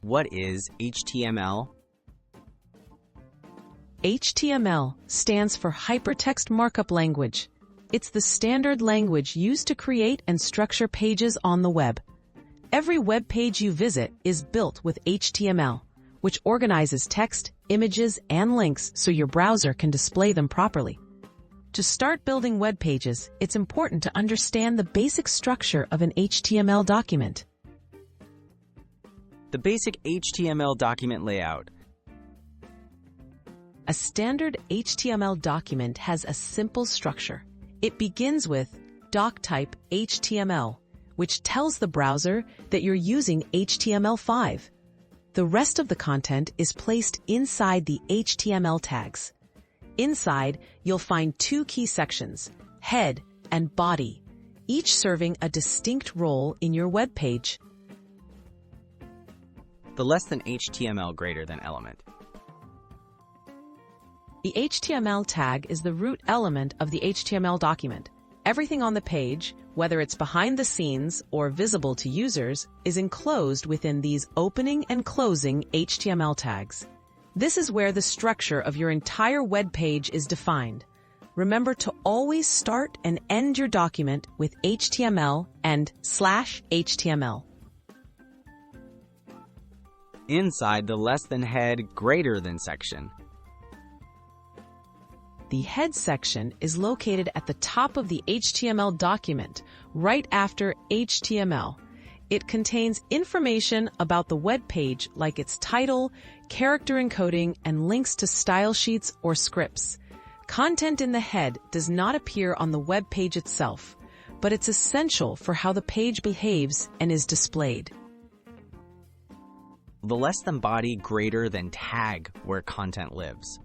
What is HTML? HTML stands for Hypertext Markup Language. It's the standard language used to create and structure pages on the web. Every web page you visit is built with HTML, which organizes text, images, and links so your browser can display them properly. To start building web pages, it's important to understand the basic structure of an HTML document. The basic HTML document layout. A standard HTML document has a simple structure. It begins with doctype HTML, which tells the browser that you're using HTML5. The rest of the content is placed inside the HTML tags. Inside, you'll find two key sections, head and body, each serving a distinct role in your web page. The less than HTML greater than element. The HTML tag is the root element of the HTML document. Everything on the page, whether it's behind the scenes or visible to users, is enclosed within these opening and closing HTML tags. This is where the structure of your entire web page is defined. Remember to always start and end your document with HTML and /HTML. Inside the less than head greater than section. The head section is located at the top of the HTML document, right after HTML. It contains information about the web page like its title, character encoding, and links to style sheets or scripts. Content in the head does not appear on the web page itself, but it's essential for how the page behaves and is displayed. The less than body greater than tag where content lives.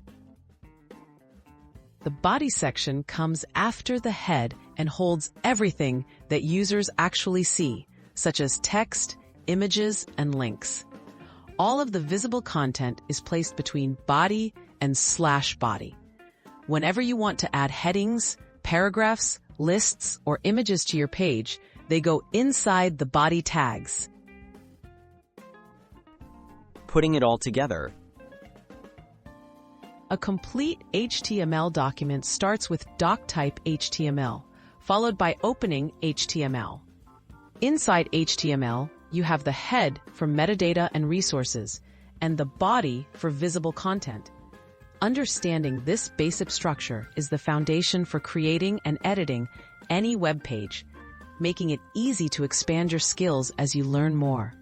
The body section comes after the head and holds everything that users actually see, such as text, images, and links. All of the visible content is placed between body and /body. Whenever you want to add headings, paragraphs, lists, or images to your page, they go inside the body tags. Putting it all together. A complete HTML document starts with doctype HTML, followed by opening HTML. Inside HTML, you have the head for metadata and resources, and the body for visible content. Understanding this basic structure is the foundation for creating and editing any web page, making it easy to expand your skills as you learn more.